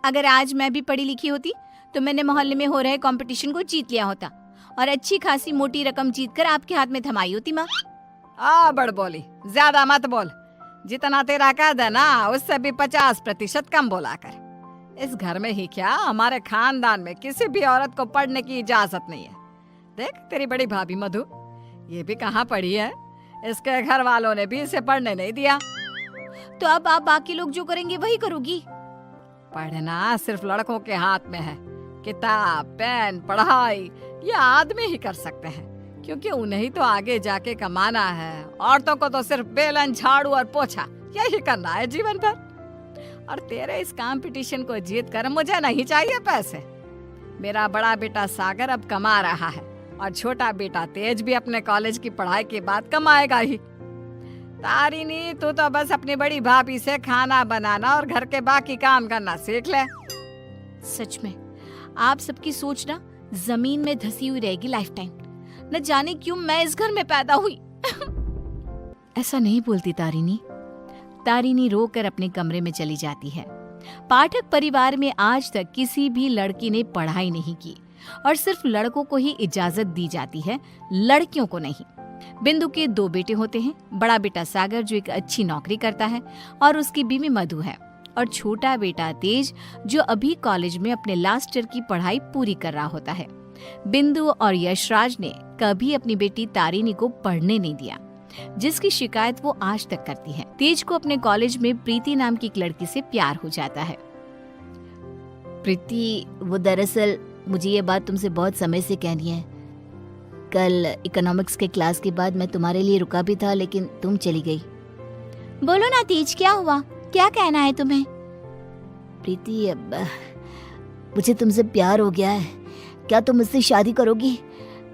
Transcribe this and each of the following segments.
अगर आज मैं भी पढ़ी लिखी होती तो मैंने मोहल्ले में हो रहे कंपटीशन को जीत लिया होता और अच्छी खासी मोटी रकम जीतकर आपके हाथ में थमाई होती माँ। बड़ बोली, ज्यादा मत बोल। जितना तेरा कद है ना उससे भी 50% कम बोला कर। इस घर में ही क्या, हमारे खानदान में किसी भी औरत को पढ़ने की इजाजत नहीं है। देख तेरी बड़ी भाभी मधु, ये भी कहाँ पढ़ी है, इसके घर वालों ने भी इसे पढ़ने नहीं दिया। तो अब आप बाकी लोग जो करेंगे वही करोगी? पढ़ना सिर्फ लड़कों के हाथ में है। किताब, पेन, पढ़ाई ये आदमी ही कर सकते हैं, क्योंकि उन्हें तो आगे जाके कमाना है। औरतों को तो सिर्फ बेलन, झाड़ू और पोछा यही करना है जीवन भर। और तेरे इस कंपटीशन को जीत कर मुझे नहीं चाहिए पैसे। मेरा बड़ा बेटा सागर अब कमा रहा है और छोटा बेटा तेज भी अपने कॉलेज की पढ़ाई के बाद कमाएगा ही। तारिणी, तू तो बस अपनी बड़ी भाभी से खाना बनाना और घर के बाकी काम करना सीख ले। सच में आप सबकी सोच ना जमीन में धसी हुई रहेगी लाइफ टाइम। न जाने क्यों मैं इस घर में पैदा हुई। ऐसा नहीं बोलती तारिणी। तारिणी रोकर अपने कमरे में चली जाती है। पाठक परिवार में आज तक किसी भी लड़की ने पढ़ाई नहीं की और सिर्फ लड़कों को ही इजाजत दी जाती है, लड़कियों को नहीं। बिंदु के 2 बेटे होते हैं। बड़ा बेटा सागर जो एक अच्छी नौकरी करता है और उसकी बीवी मधु है, और छोटा बेटा तेज जो अभी कॉलेज में अपने लास्ट ईयर की पढ़ाई पूरी कर रहा होता है। बिंदु और यशराज ने कभी अपनी बेटी तारिणी को पढ़ने नहीं दिया, जिसकी शिकायत वो आज तक करती है। तेज को अपने कॉलेज में प्रीति नाम की एक लड़की से प्यार हो जाता है। प्रीति, वो दरअसल मुझे ये बात तुमसे बहुत समय से कहनी है। कल इकोनॉमिक्स के क्लास के बाद मैं तुम्हारे लिए रुका भी था, लेकिन तुम चली गई। बोलो ना तेज, क्या हुआ, क्या कहना है तुम्हें? प्रीति, अब मुझे तुमसे प्यार हो गया है। क्या तुम मुझसे शादी करोगी?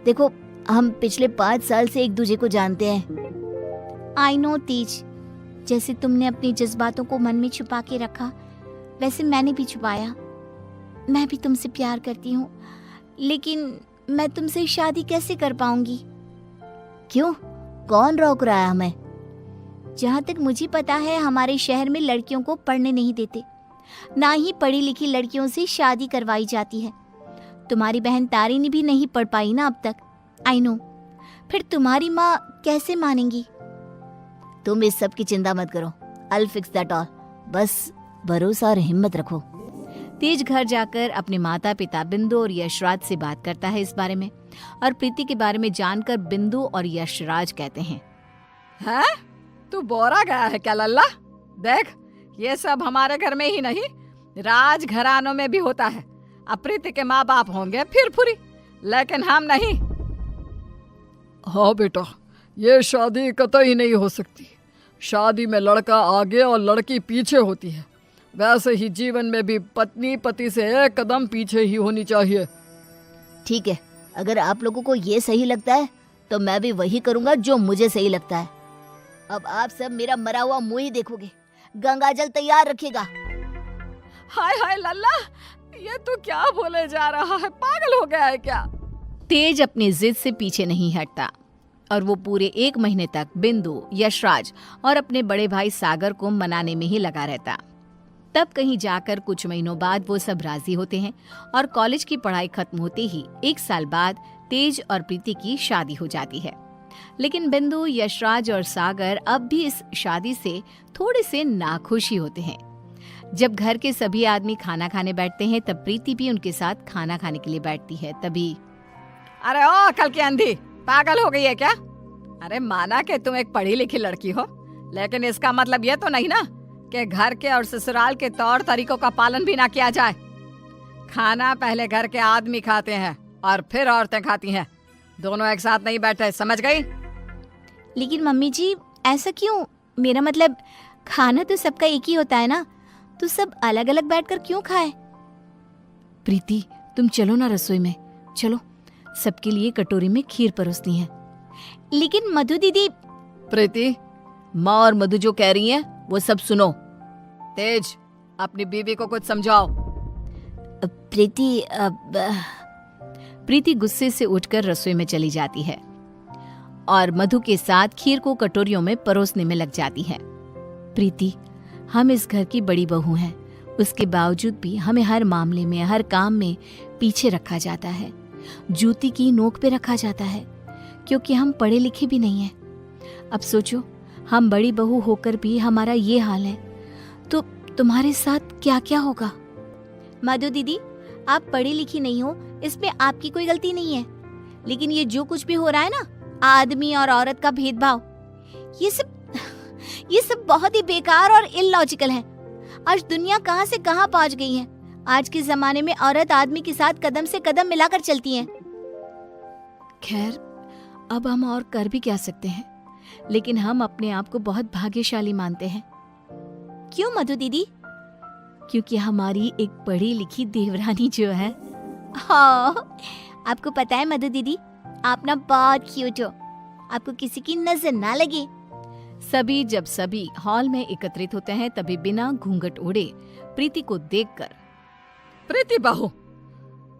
देखो, हम पिछले 5 साल से एक दूसरे को जानते हैं। आई नो तेज, जैसे तुमने अपनी जज्बातों को मन में छुपा के रखा, वैसे मैंने भी छुपाया। मैं भी तुमसे प्यार करती हूँ, लेकिन मैं तुमसे शादी कैसे कर पाऊंगी? क्यों? कौन रोक रहा है हमें? जहाँ तक मुझे पता है हमारे शहर में लड़कियों को पढ़ने नहीं देते, ना ही पढ़ी लिखी लड़कियों से शादी करवाई जाती है। तुम्हारी बहन तारिणी भी नहीं पढ़ पाई ना अब तक। आई नो, फिर तुम्हारी माँ कैसे मानेंगी? तुम इस सब की चिंता मत करो, I'll fix that all। बस भरोसा और हिम्मत रखो। तेज घर जाकर अपने माता पिता बिंदु और यशराज से बात करता है इस बारे में, और प्रीति के बारे में जानकर बिंदु और यशराज कहते हैं, हैं? तू बोरा गया है क्या लल्ला? देख, ये सब हमारे घर में ही नहीं, राज घरानों में भी होता है। अब प्रीति के माँ बाप होंगे फिर फुरी, लेकिन हम नहीं। हाँ बेटा, ये शादी कतई नहीं हो सकती। शादी में लड़का आगे और लड़की पीछे होती है। वैसे ही जीवन में भी पत्नी पति से एक कदम पीछे ही होनी चाहिए। ठीक है, अगर आप लोगों को ये सही लगता है तो मैं भी वही करूँगा जो मुझे सही लगता है। अब आप सब मेरा मरा हुआ मुंह ही देखोगे। गंगाजल तैयार रखिएगा। हाय हाय लल्ला, ये तू क्या बोले जा रहा है? पागल हो गया है क्या? तेज अपनी जिद से पीछे नहीं हटता और वो पूरे 1 महीने तक बिंदु, यशराज और अपने बड़े भाई सागर को मनाने में ही लगा रहता। तब कहीं जाकर कुछ महीनों बाद वो सब राजी होते हैं और कॉलेज की पढ़ाई खत्म होते ही 1 साल बाद तेज और प्रीति की शादी हो जाती है। लेकिन बिंदु, यशराज और सागर अब भी इस शादी से थोड़े से नाखुश ही होते हैं। जब घर के सभी आदमी खाना खाने बैठते हैं तब प्रीति भी उनके साथ खाना खाने के लिए बैठती है। तभी अरे ओ कल की अंधी, पागल हो गई है क्या? अरे माना कि तुम एक पढ़ी लिखी लड़की हो, लेकिन इसका मतलब ये तो नहीं ना कि घर के और ससुराल के तौर तरीकों का पालन भी ना किया जाए। खाना पहले घर के आदमी खाते हैं और फिर औरतें खाती हैं, दोनों एक साथ नहीं बैठे, समझ गई? लेकिन मम्मी जी, ऐसा क्यों? मेरा मतलब खाना तो सबका एक ही होता है ना, तो सब अलग अलग बैठकर क्यों खाए? प्रीति, तुम चलो ना रसोई में, चलो, सबके लिए कटोरी में खीर परोसनी है। लेकिन मधु दीदी। प्रीति, माँ और मधु जो कह रही हैं वो सब सुनो। तेज, अपनी बीवी को कुछ समझाओ। प्रीति गुस्से से उठकर रसोई में चली जाती है और मधु के साथ खीर को कटोरियों में परोसने में लग जाती है। प्रीति, हम इस घर की बड़ी बहू हैं, उसके बावजूद भी हमें हर मामले में, हर काम में पीछे रखा जाता है, जूती की नोक पे रखा जाता है, क्योंकि हम पढ़े लिखे भी नहीं हैं। अब सोचो, हम बड़ी बहू होकर भी हमारा ये हाल है, तो तुम्हारे साथ क्या क्या होगा। मधु दीदी, आप पढ़ी लिखी नहीं हो, इसमें आपकी कोई गलती नहीं है, लेकिन ये जो कुछ भी हो रहा है ना, आदमी और औरत का भेदभाव, ये सब बहुत ही बेकार और इलॉजिकल है। आज दुनिया कहां से कहां पहुंच गई है। आज के जमाने में औरत आदमी के साथ कदम से कदम मिलाकर चलती हैं। खैर, अब हम और कर भी क्या सकते हैं, लेकिन हम अपने आप को बहुत भाग्यशाली मानते हैं। क्यों मधु दीदी? क्योंकि हमारी एक पढ़ी लिखी देवरानी जो है। हाँ, आपको पता है मधु दीदी, आप ना बहुत क्यूट हो, आपको किसी की नजर ना लगे। जब सभी हॉल में एकत्रित होते हैं, तभी बिना घूंघट ओढ़े प्रीति को देखकर, प्रीति बहू,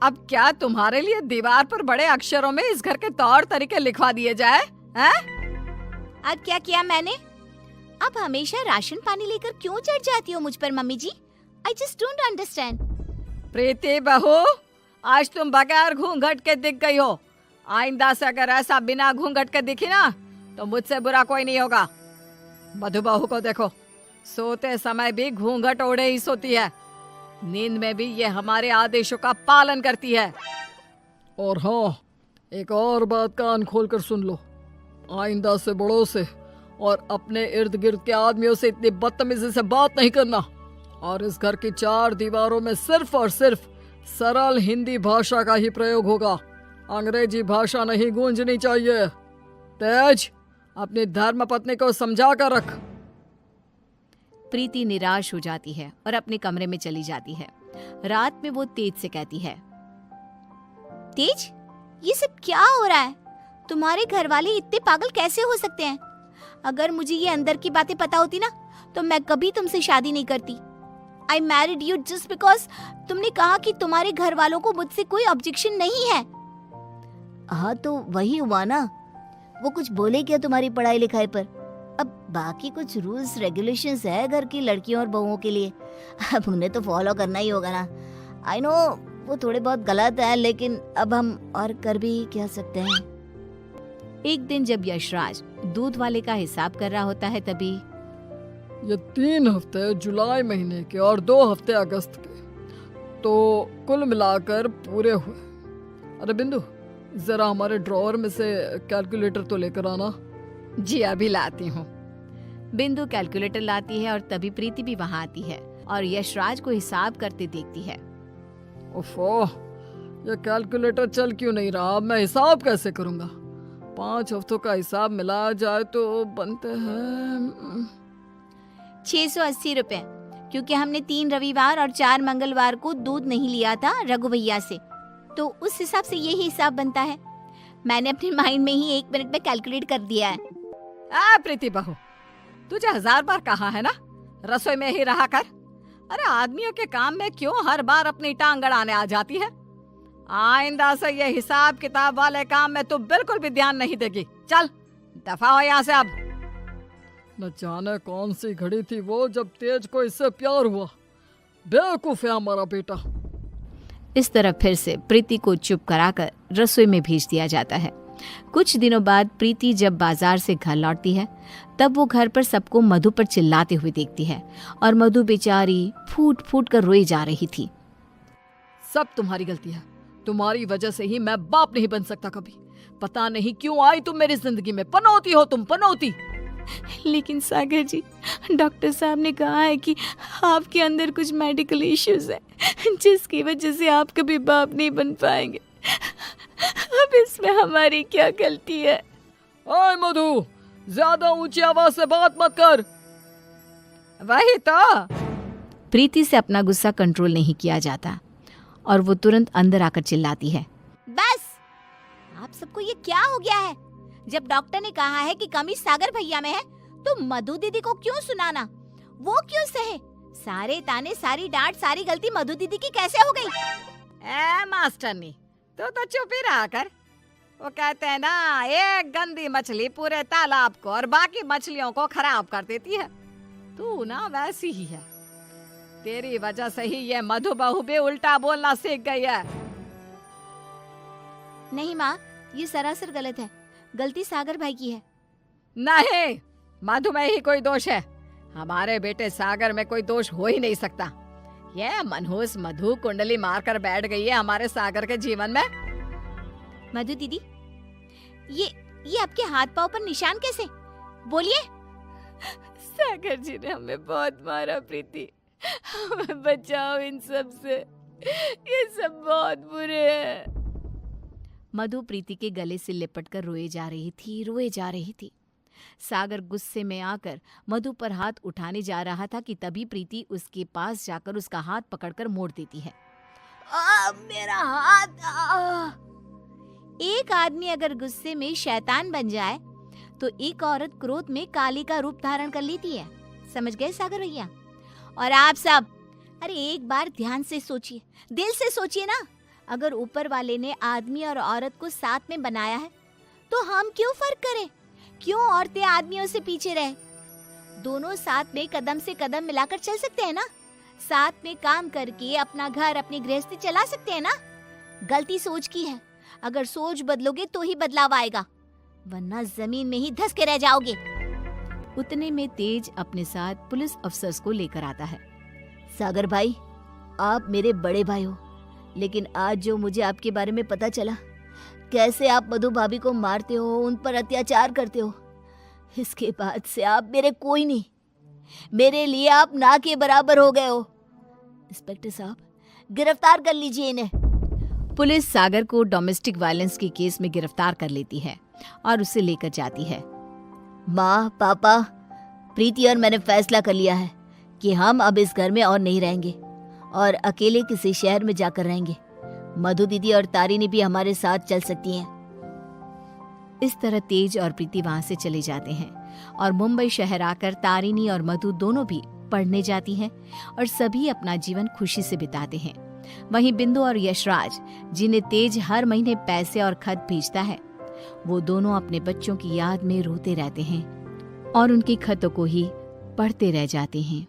अब क्या तुम्हारे लिए दीवार पर बड़े अक्षरों में इस घर के तौर तरीके लिखवा दिए जाए हैं? अब क्या किया मैंने? आप हमेशा राशन पानी लेकर क्यों चढ़ जाती हो मुझ पर mummy ji? I just don't understand. Preeti बहू, आज तुम बगैर घूंघट के दिख गई हो। आइंदा से अगर ऐसा बिना घूंघट के दिखी ना, तो मुझसे बुरा कोई नहीं होगा। मधु बहू को देखो, सोते समय भी घूंघट ओढ़े ही सोती है, नींद में भी ये हमारे आदेशों का पालन करती है। और हाँ, एक और बात कान खोल कर सुन लो, आइंदा से बड़ों से और अपने इर्द गिर्द के आदमियों से इतनी बदतमीजी से बात नहीं करना, और इस घर की 4 दीवारों में सिर्फ और सिर्फ सरल हिंदी भाषा का ही प्रयोग होगा। अंग्रेजी भाषा नहीं गूंजनी चाहिए। तेज, अपनी धर्म पत्नी को समझा कर रख। प्रीति निराश हो जाती है और अपने कमरे में चली जाती है। रात में वो तेज से कहती है, तेज, ये सब क्या हो रहा है? तुम्हारे घर वाले इतने पागल कैसे हो सकते हैं? अगर मुझे ये अंदर की बातें पता होती ना, तो मैं कभी तुमसे शादी नहीं करती। I married you just because तुमने कहा कि तुम्हारे घर वालों को मुझसे कोई ऑब्जेक्शन नहीं है। हाँ, तो वही हुआ ना, वो कुछ बोले क्या तुम्हारी पढ़ाई लिखाई पर? अब बाकी कुछ रूल्स रेगुलेशंस है घर की लड़कियों और बहुओं के लिए, अब उन्हें तो फॉलो करना ही होगा ना। आई नो वो थोड़े बहुत गलत है, लेकिन अब हम और कर भी क्या सकते हैं। एक दिन जब यशराज दूध वाले का हिसाब कर रहा होता है, तभी ये 3 हफ्ते जुलाई महीने के और 2 हफ्ते अगस्त के, तो कुल मिलाकर पूरे हुए। अरे बिंदु, जरा हमारे ड्रॉअर में से कैलकुलेटर तो लेकर आना। जी अभी लाती हूँ। बिंदु कैलकुलेटर लाती है और तभी प्रीति भी वहाँ आती है और यशराज को हिसाब करते देखती है। ओफो, ये कैलकुलेटर चल क्यों नहीं रहा? अब मैं हिसाब कैसे करूंगा? 5 हफ्तों का हिसाब मिलाया जाए तो बनते हैं 680 रुपए, क्योंकि हमने 3 रविवार और 4 मंगलवार को दूध नहीं लिया था रघु भैया से, तो उस हिसाब से यही हिसाब बनता है। मैंने अपने माइंड में ही 1 मिनट में कैलकुलेट कर दिया है। प्रीति बहू, तुझे 1000 बार कहा है ना, रसोई में ही रहा कर। अरे आदमियों के काम में क्यों हर बार अपनी टांग अड़ाने आ जाती है? आइंदा से ये हिसाब किताब वाले काम में तू बिल्कुल भी ध्यान नहीं देगी। चल दफा हो यहाँ से अब। न जाने कौन सी घड़ी थी वो जब तेज को इससे प्यार हुआ। बेवकूफ है हमारा बेटा। इस तरह फिर से प्रीति को चुप कराकर रसोई में भेज दिया जाता है। कुछ दिनों बाद प्रीति जब बाजार से घर लौटती है, तब वो घर पर सबको मधु पर चिल्लाते हुए देखती है और मधु बेचारी फूट फूट कर रोई जा रही थी। सब तुम्हारी गलती है, तुम्हारी वजह से ही मैं बाप नहीं बन सकता कभी। पता नहीं क्यों आई तुम मेरी जिंदगी में, पनौती हो तुम, पनौती। लेकिन सागर जी, डॉक्टर साहब ने कहा है कि आपके अंदर कुछ मेडिकल इश्यूज है, जिसकी वजह से आप कभी बाप नहीं बन पाएंगे। अब इसमें हमारी क्या गलती है? ओए मधु, ज्यादा ऊंची आवाज से बात मत कर। वही तो। प्रीति से अपना गुस्सा कंट्रोल नहीं किया जाता और वो तुरंत अंदर आकर चिल्लाती है, बस, आप सबको ये क्या हो गया है? जब डॉक्टर ने कहा है कि कमी सागर भैया में है, तो मधु दीदी को क्यों सुनाना? वो क्यों सहे? सारे ताने, सारी डांट, सारी गलती मधु दीदी की कैसे हो गई? मास्टरनी, तो चुप ही रहा कर। वो कहते हैं ना, एक गंदी मछली पूरे तालाब को और बाकी मछलियों को खराब कर देती है। तू ना वैसी ही है। तेरी वजह से ही ये मधु बहू भी उल्टा बोलना सीख गई है। नहीं माँ, ये सरासर गलत है। गलती सागर भाई की है। नहीं, मधु में ही कोई दोष है। हमारे बेटे सागर में कोई दोष हो ही नहीं सकता। ये मनहूस मधु कुंडली मारकर बैठ गई है हमारे सागर के जीवन में। मधु दीदी, ये आपके हाथ पाँव पर निशान कैसे? बोलिए। सागर जी ने हमें बहुत मारा प्रीति, हमें बचाओ इन सब से, ये सब बहुत बुरे हैं। मधु प्रीति के गले से लिपटकर रोए जा रही थी। सागर गुस्से में आकर मधु पर हाथ उठाने जा रहा था कि तभी प्रीति उसके पास जाकर उसका हाथ पकड़कर मोड़ देती है। मेरा हाथ। एक आदमी अगर गुस्से में शैतान बन जाए तो एक औरत क्रोध में काली का रूप धारण कर लेती है। समझ गए सागर भैया? और आप सब, अरे एक बार ध्यान से सोचिए, दिल से सोचिए ना। अगर ऊपर वाले ने आदमी और औरत को साथ में बनाया है तो हम क्यों फर्क करें? क्यों औरतें आदमियों से पीछे रहे? दोनों साथ में कदम से कदम मिलाकर चल सकते हैं ना। साथ में काम करके अपना घर, अपनी गृहस्थी चला सकते हैं ना। गलती सोच की है। अगर सोच बदलोगे तो ही बदलाव आएगा, वरना जमीन में ही धंस के रह जाओगे। उतने में तेज अपने साथ पुलिस अफसर्स को लेकर आता है। सागर भाई, आप मेरे बड़े भाई हो, लेकिन आज जो मुझे आपके बारे में पता चला, कैसे आप मधु भाभी को मारते हो, उन पर अत्याचार करते हो, इसके बाद से आप मेरे कोई नहीं। मेरे लिए आप ना के बराबर हो गए हो। इंस्पेक्टर साहब, गिरफ्तार कर लीजिए इन्हें। पुलिस सागर को डोमेस्टिक वायलेंस के केस में गिरफ्तार कर लेती है और उसे लेकर जाती है। माँ, पापा, प्रीति और मैंने फैसला कर लिया है कि हम अब इस घर में और नहीं रहेंगे और अकेले किसी शहर में जाकर रहेंगे। मधु दीदी और तारिनी भी हमारे साथ चल सकती हैं। इस तरह तेज और प्रीति वहां से चले जाते हैं और मुंबई शहर आकर तारिनी और मधु दोनों भी पढ़ने जाती हैं और सभी अपना जीवन खुशी से बिताते हैं। वहीं बिंदु और यशराज, जिन्हें तेज हर महीने पैसे और खत भेजता है, वो दोनों अपने बच्चों की याद में रोते रहते हैं और उनकी खतों को ही पढ़ते रह जाते हैं।